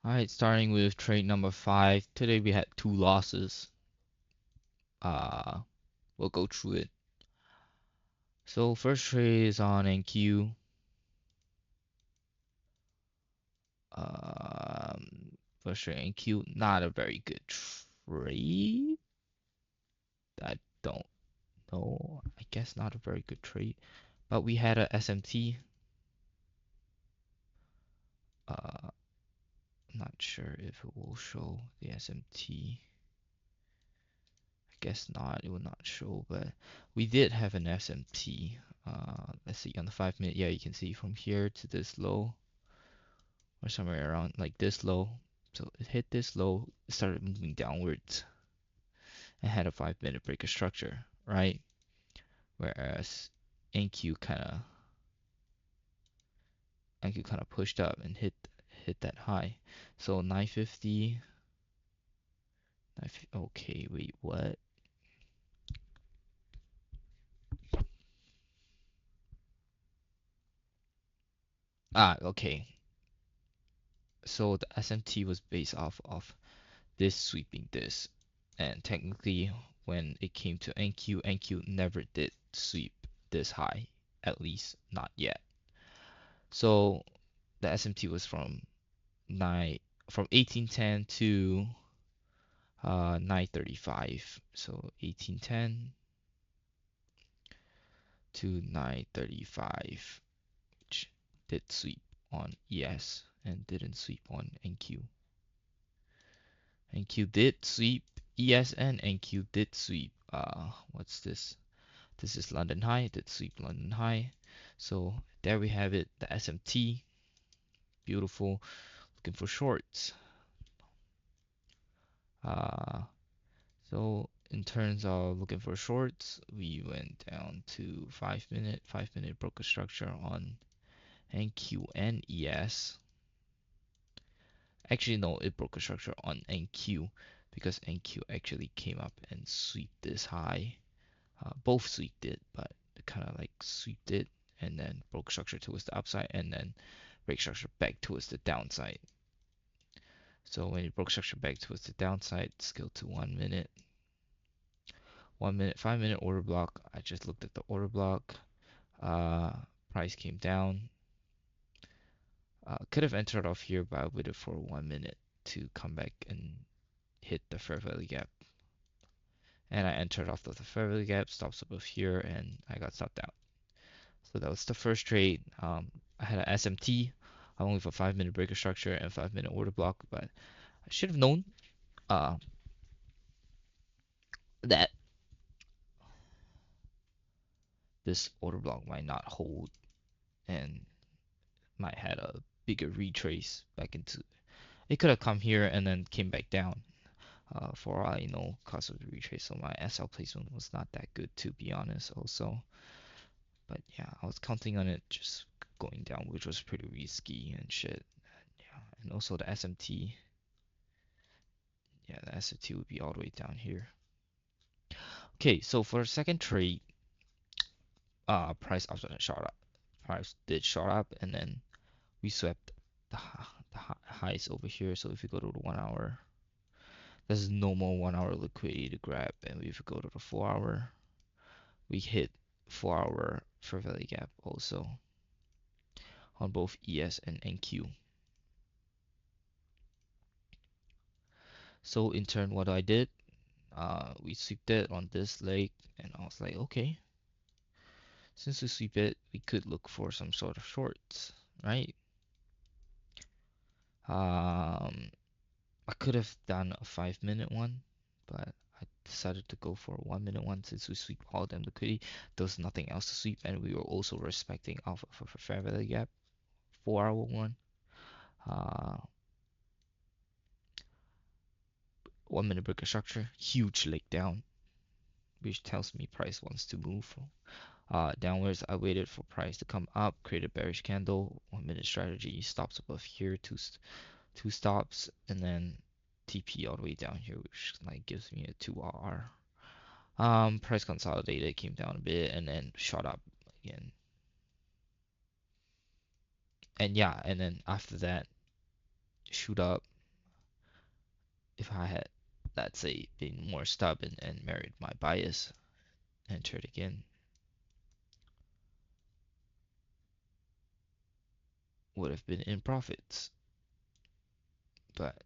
Alright, starting with trade number 5. Today we had 2 losses. Uh, we'll go through it. So first trade is on NQ. Um, First trade NQ, not a very good trade. I don't know. I guess not a very good trade. But we had a SMT. Uh, Not sure if it will show the SMT. I guess not, it will not show, but we did have an SMT. Let's see, on the 5 minute, yeah, you can see from here to this low, or somewhere around like this low. So it hit this low, it started moving downwards, and had a 5 minute breaker structure, right? Whereas NQ kind of pushed up and hit that high. So 950, okay, wait, what? Okay. So the SMT was based off of this sweeping this. And technically, when it came to NQ never did sweep this high, at least not yet. So the SMT was nine from 1810 to 935. So 1810 to 935, which did sweep on ES and didn't sweep on NQ. NQ did sweep ES and NQ did sweep. What's this? This is London High. Did sweep London High. So there we have it. The SMT. Beautiful. Looking for shorts. Uh, so in terms of looking for shorts, we went down to 5 minute. 5 minute broker structure on NQ and ES. Actually, no, it broke a structure on NQ because NQ actually came up and swept this high. Both sweeped it, but kind of like sweeped it and then broke structure towards the upside and then break structure back towards the downside. So when it broke structure back towards the downside, scaled to 1 minute. 1 minute, 5 minute order block. I just looked at the order block. Uh, Price came down. Could have entered off here, but I waited for 1 minute to come back and hit the fair value gap. And I entered off of the fair value gap, stops above here, and I got stopped out. So that was the first trade. I had an SMT along with a 5 minute breaker structure and 5 minute order block, but I should have known uh, that this order block might not hold and might had a bigger retrace back into. It could have come here and then came back down. For all I know, cause of the retrace. So my SL placement was not that good, to be honest. Also, but yeah, I was counting on it just going down, which was pretty risky and shit. Yeah, and also the SMT. Yeah, the SMT would be all the way down here. Okay, so for the second trade, price after shot up. Price did shot up, and then we swept the highs over here. So if you go to the 1 hour, there's no more 1 hour liquidity to grab, and if you go to the 4 hour, we hit 4 hour fair value gap also on both ES and NQ. So in turn, what I did, we swept it on this leg, and I was like, okay, since we sweep it, we could look for some sort of shorts, right? Um, I could have done a 5 minute one, but I decided to go for a 1 minute one since we sweep all them liquidity. There was nothing else to sweep, and we were also respecting alpha for fair value gap. 4 hour one, uh, 1 minute breaker structure, huge leg down, which tells me price wants to move downwards. I waited for price to come up, create a bearish candle, 1 minute strategy, stops above here, two stops, and then TP all the way down here, which like gives me a 2R. Price consolidated, came down a bit, and then shot up again. And yeah, and then after that, shoot up, if I had, let's say, been more stubborn and married my bias, entered again, would have been in profits. But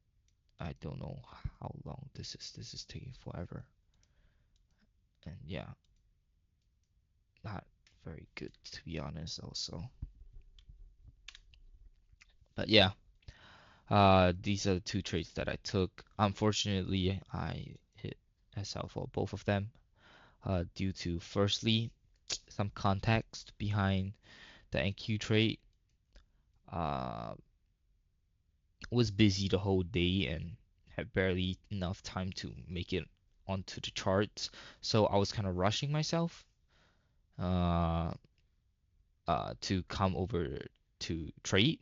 I don't know how long this is. This is taking forever. And yeah, not very good to be honest also. But yeah, these are the two trades that I took. Unfortunately, I hit SL for both of them due to firstly some context behind the NQ trade. Uh, was busy the whole day and had barely enough time to make it onto the charts. So I was kind of rushing myself uh, to come over to trade.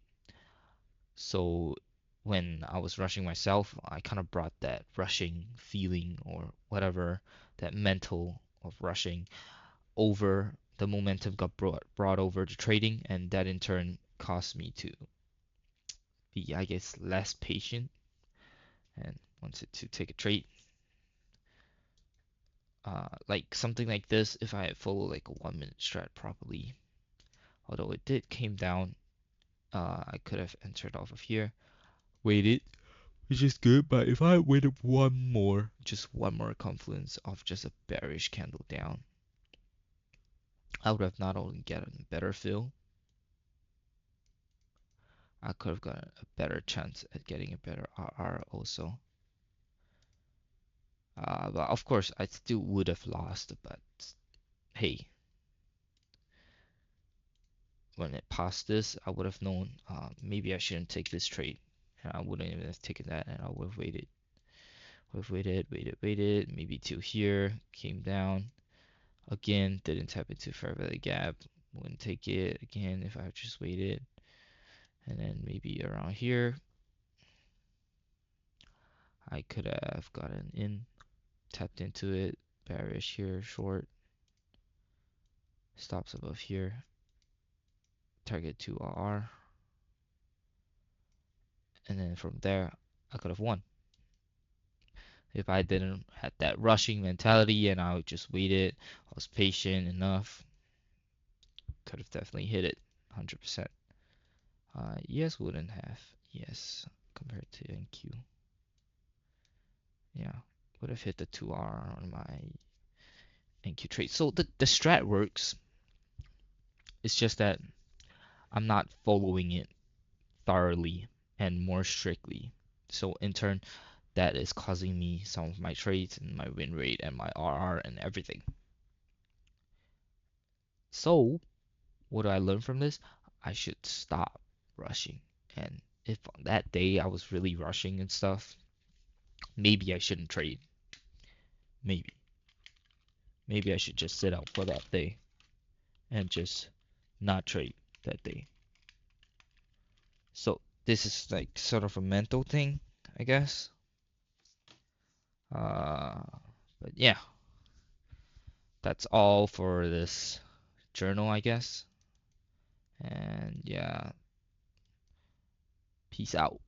So when I was rushing myself, I kind of brought that rushing feeling or whatever, that mental of rushing over. The momentum got brought over to trading, and that in turn caused me to be, I guess, less patient and wanted to take a trade. Like something like this, if I had followed like a 1 minute strat properly, although it did came down, I could have entered off of here, waited, which is good. But if I waited just one more confluence of just a bearish candle down, I would have not only gotten a better fill, I could have gotten a better chance at getting a better RR also. But of course, I still would have lost. But hey, when it passed this, I would have known maybe I shouldn't take this trade. And I wouldn't even have taken that, and I would have waited. Would have waited, maybe till here, came down. Again, didn't tap into fair value gap. Wouldn't take it again if I just waited. And then maybe around here, I could have gotten in, tapped into it. Bearish here, short. Stops above here. Target 2RR. And then from there, I could have won. If I didn't have that rushing mentality and I would just waited, I was patient enough, could have definitely hit it 100%. ES wouldn't have. ES compared to NQ. Yeah, would have hit the 2R on my NQ trade. So the strat works. It's just that I'm not following it thoroughly and more strictly. So in turn, that is causing me some of my trades and my win rate and my RR and everything. So what do I learn from this? I should stop rushing. And if on that day I was really rushing and stuff, maybe I shouldn't trade. Maybe. Maybe I should just sit out for that day and just not trade that day. So this is like sort of a mental thing, I guess. Uh, but yeah, that's all for this journal, I guess. And yeah, peace out.